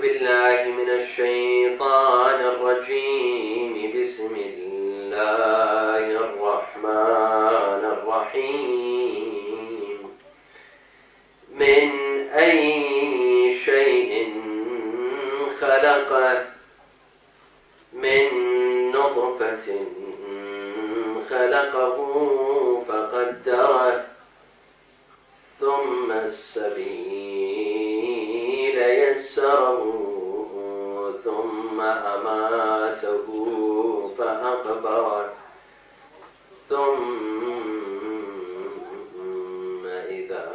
بالله من الشيطان الرجيم بسم الله الرحمن الرحيم من أي شيء خلقه من نطفة خلقه فقدره ثم السبيل يسره ثم أماته فأقبره ثم إذا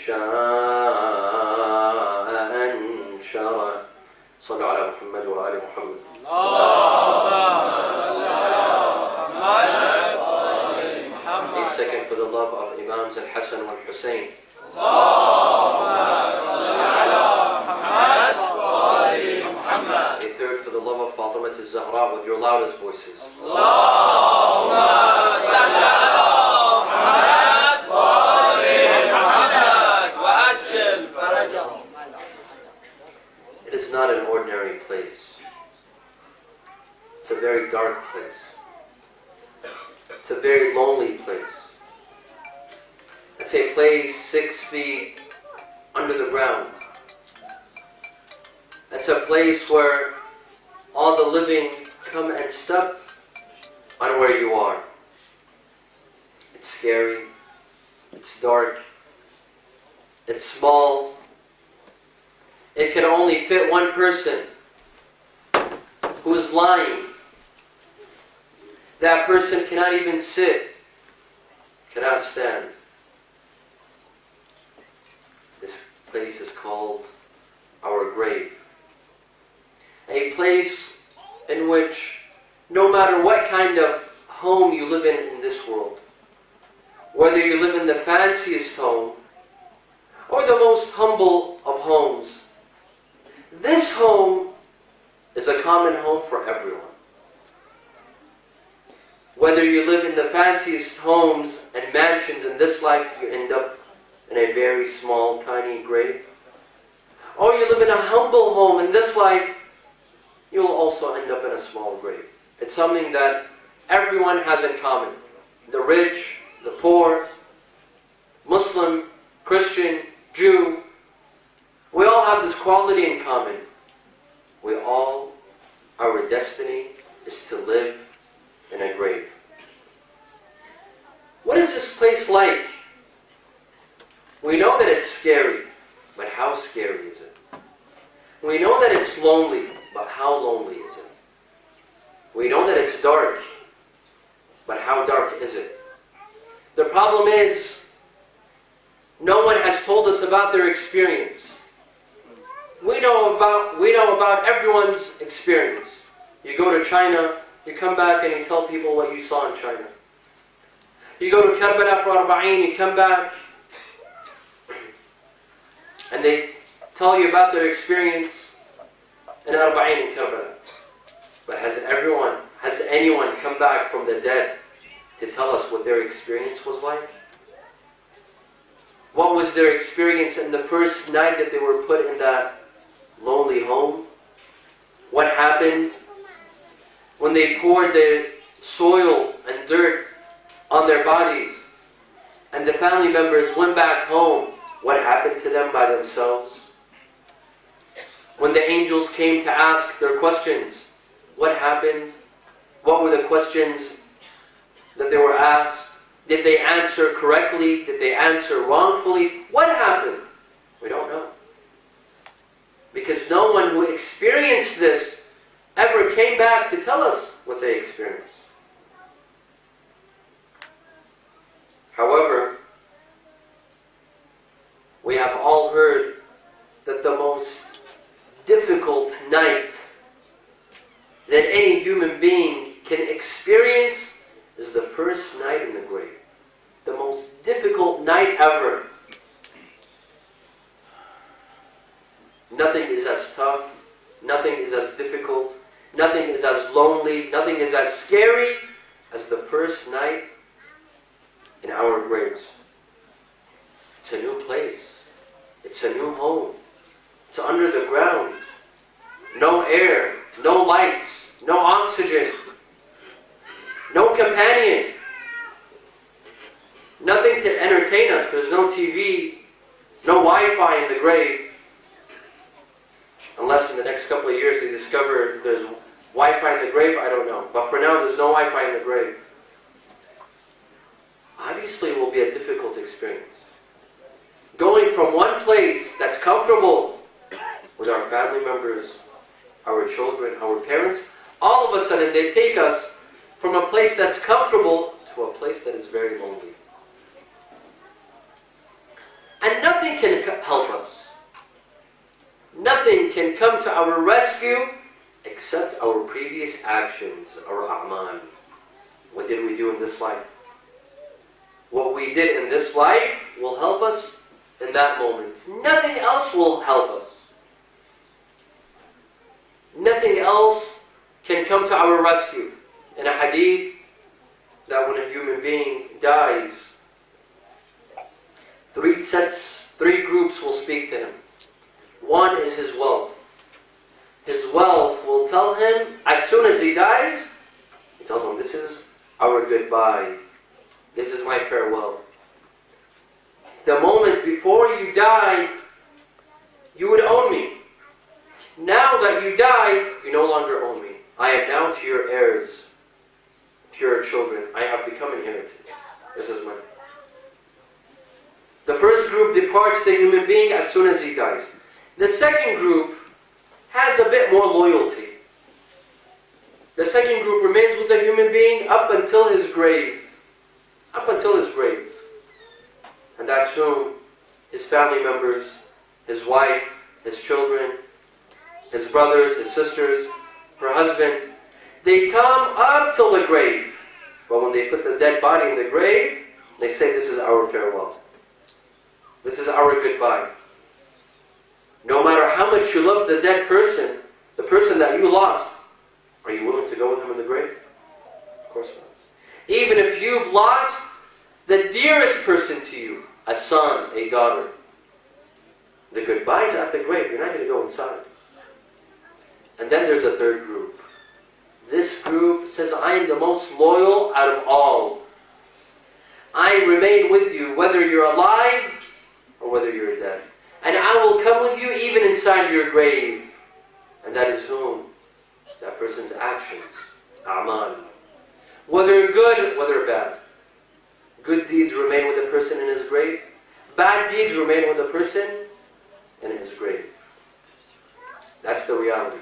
شاء أنشره. صلوا على محمد وآل محمد. A second for the love of Imams Al-Hassan and Al-Hussein. A third for the love of Fatima Al-Zahra with your loudest voices. It is not an ordinary place. It's a very dark place. It's a very lonely place. It's a place 6 feet under the ground. It's a place where all the living come and step on where you are. It's scary. It's dark. It's small. It can only fit one person who is lying. That person cannot even sit, cannot stand. This place is called our grave. A place in which no matter what kind of home you live in this world, whether you live in the fanciest home or the most humble of homes, this home is a common home for everyone. Whether you live in the fanciest homes and mansions in this life, you end up in a very small, tiny grave. Or you live in a humble home in this life, you'll also end up in a small grave. It's something that everyone has in common. The rich, the poor, Muslim, Christian, Jew, we all have this quality in common. Our destiny is to live in a grave. What is this place like? We know that it's scary, but how scary is it? We know that it's lonely, but how lonely is it? We know that it's dark, but how dark is it? The problem is, no one has told us about their experience. We know about everyone's experience. You go to China, you come back and you tell people what you saw in China. You go to Karbala for Arba'een, you come back and they tell you about their experience in Arba'een in Karbala. But has anyone come back from the dead to tell us what their experience was like? What was their experience in the first night that they were put in that lonely home? What happened when they poured the soil and dirt on their bodies and the family members went back home? What happened to them by themselves? When the angels came to ask their questions, what happened? What were the questions that they were asked? Did they answer correctly? Did they answer wrongfully? What happened? We don't know. Because no one who experienced this ever came back to tell us what they experienced. However, we have all heard that the most difficult night that any human being can experience is the first night in the grave. The most difficult night ever. Nothing is as tough, nothing is as difficult, nothing is as lonely, nothing is as scary as the first night in our graves. It's a new place. It's a new home. It's under the ground. no air, no lights, no oxygen, no companion, nothing to entertain us. There's no TV, no Wi-Fi in the grave. Unless in the next couple of years they discover there's Wi-Fi in the grave, I don't know. But for now, there's no Wi-Fi in the grave. Obviously, it will be a difficult experience. Going from one place that's comfortable with our family members, our children, our parents, all of a sudden they take us from a place that's comfortable to a place that is very lonely. And nothing can help us. Nothing can come to our rescue except our previous actions, our a'mal. What did we do in this life? What we did in this life will help us in that moment. Nothing else will help us. Nothing else can come to our rescue. In a hadith, that when a human being dies, three groups will speak to him. One is his wealth. His wealth will tell him, as soon as he dies, he tells him, this is our goodbye. This is my farewell. The moment before you died, you would own me. Now that you died, you no longer own me. I am now to your heirs, to your children. I have become inherited. This is mine. The first group departs the human being as soon as he dies. The second group has a bit more loyalty. The second group remains with the human being up until his grave. Up until his grave. And that's whom? His family members, his wife, his children, his brothers, his sisters, her husband. They come up till the grave. But when they put the dead body in the grave, they say, this is our farewell. This is our goodbye. No matter how much you love the dead person, the person that you lost, are you willing to go with him in the grave? Of course not. Even if you've lost the dearest person to you, a son, a daughter, the goodbye's at the grave. You're not going to go inside. And then there's a third group. This group says, I am the most loyal out of all. I remain with you, whether you're alive or whether you're dead. And I will come with you even inside your grave. And that is whom? That person's actions. A'mal. Whether good, whether bad. Good deeds remain with the person in his grave. Bad deeds remain with the person in his grave. That's the reality.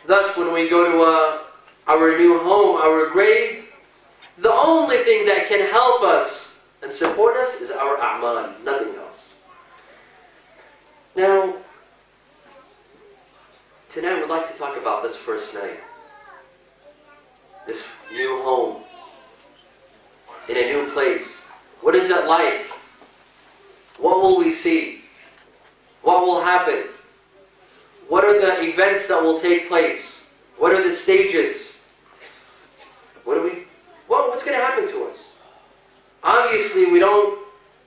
Thus, when we go to our new home, our grave, the only thing that can help us and support us is our a'mal, nothing else. Now, tonight we'd like to talk about this first night. This new home, in a new place. What is it like? What will we see? What will happen? What are the events that will take place? What are the stages? What's going to happen to us? Obviously, we don't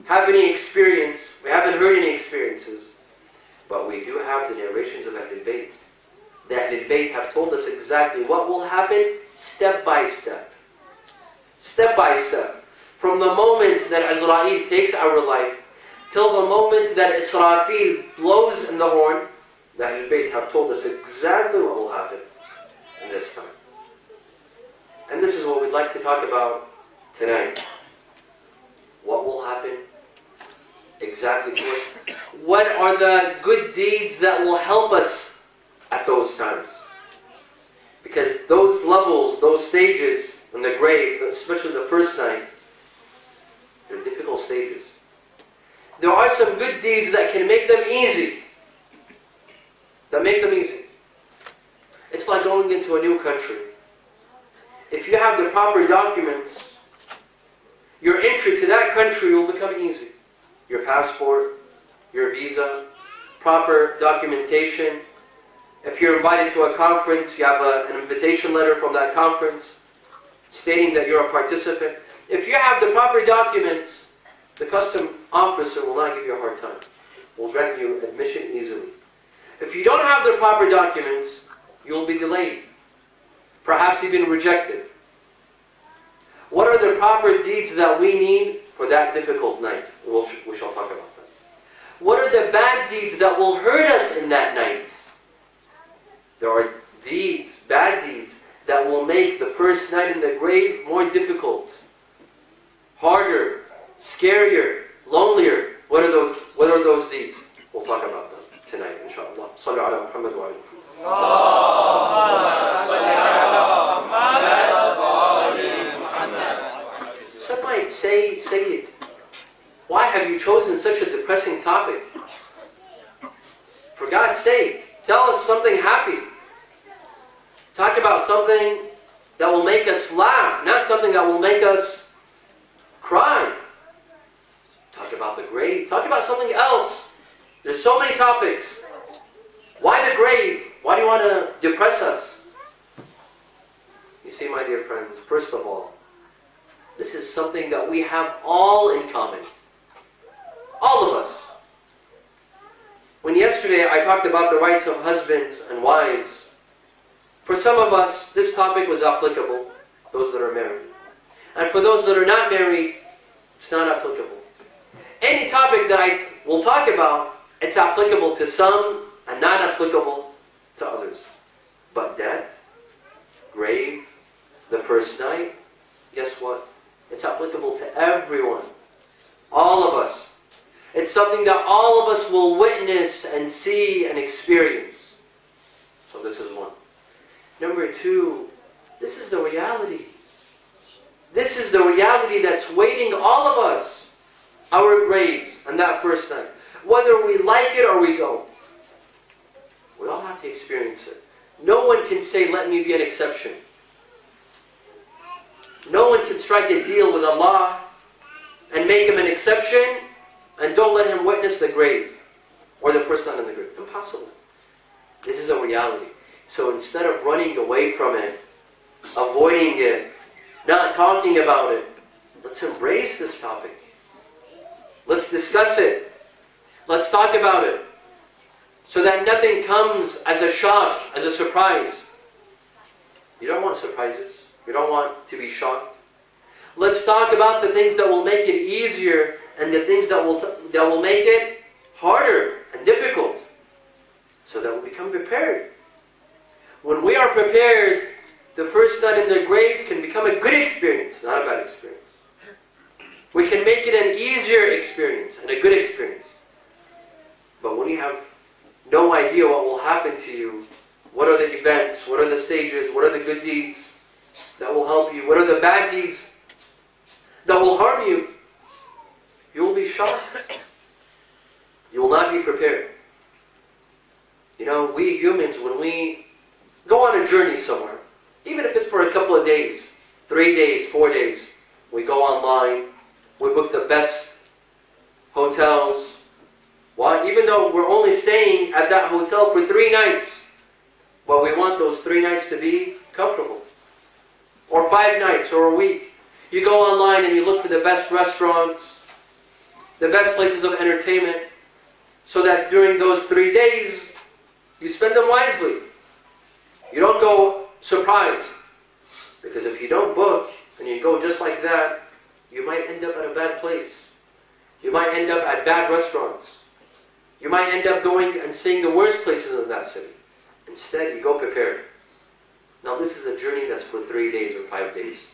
have any experience. We haven't heard any experiences. But we do have the narrations of Ahlul Bayt. The Ahlul Bayt have told us exactly what will happen step by step. Step by step. From the moment that Azra'il takes our life till the moment that Israfil blows in the horn, the Ahlul Bayt have told us exactly what will happen in this time. And this is what we'd like to talk about tonight. What will happen exactly to us? What are the good deeds that will help us at those times? Because those levels, those stages in the grave, especially the first night, they're difficult stages. There are some good deeds that can make them easy. That make them easy. It's like going into a new country. If you have the proper documents, your entry to that country will become easy. Your passport, your visa, proper documentation. If you're invited to a conference, you have an invitation letter from that conference stating that you're a participant. If you have the proper documents, the custom officer will not give you a hard time. Will grant you admission easily. If you don't have the proper documents, you'll be delayed, perhaps even rejected. What are the proper deeds that we need for that difficult night? We shall talk about that. What are the bad deeds that will hurt us in that night? There are deeds, bad deeds, that will make the first night in the grave more difficult, harder, scarier, lonelier. What are those deeds? We'll talk about them tonight, inshallah. Sallu ala Muhammad wa alayhi. Some might say, Sayyid, why have you chosen such a depressing topic? For God's sake, tell us something happy. Talk about something that will make us laugh, not something that will make us cry. Talk about the grave. Talk about something else. There's so many topics. Why the grave? Why do you want to depress us? You see, my dear friends, first of all, this is something that we have all in common. All of us. When yesterday I talked about the rights of husbands and wives, for some of us, this topic was applicable, those that are married. And for those that are not married, it's not applicable. Any topic that I will talk about, it's applicable to some and not applicable to others. But death, grave, the first night, guess what? It's applicable to everyone. All of us. It's something that all of us will witness and see and experience. So this is one. Number two, this is the reality. This is the reality that's waiting all of us. Our graves on that first night. Whether we like it or we don't. We all have to experience it. No one can say, let me be an exception. No one can strike a deal with Allah and make him an exception and don't let him witness the grave or the first night in the grave. Impossible. This is a reality. So instead of running away from it, avoiding it, not talking about it, let's embrace this topic. Let's discuss it. Let's talk about it. So that nothing comes as a shock, as a surprise. You don't want surprises. You don't want to be shocked. Let's talk about the things that will make it easier and the things that will make it harder and difficult. So that we become prepared. When we are prepared, the first night in the grave can become a good experience, not a bad experience. We can make it an easier experience and a good experience. But when you have no idea what will happen to you, what are the events, what are the stages, what are the good deeds that will help you, what are the bad deeds that will harm you, you will be shocked. You will not be prepared. You know, we humans, when we go on a journey somewhere, even if it's for a couple of days, 3 days, 4 days, we go online, we book the best hotels. Why? Even though we're only staying at that hotel for 3 nights, but we want those 3 nights to be comfortable. Or 5 nights, or a week. You go online and you look for the best restaurants, the best places of entertainment, so that during those 3 days, you spend them wisely. You don't go surprised. Because if you don't book, and you go just like that, you might end up at a bad place. You might end up at bad restaurants. You might end up going and seeing the worst places in that city. Instead, you go prepared. Now this is a journey that's for 3 days or 5 days.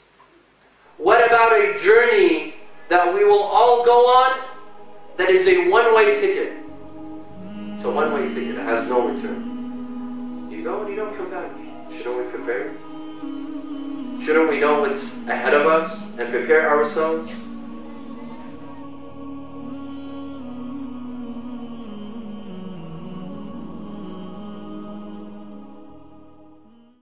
What about a journey that we will all go on that is a one-way ticket? It's a one-way ticket. It has no return. You go and you don't come back. Shouldn't we prepare? Shouldn't we know what's ahead of us and prepare ourselves?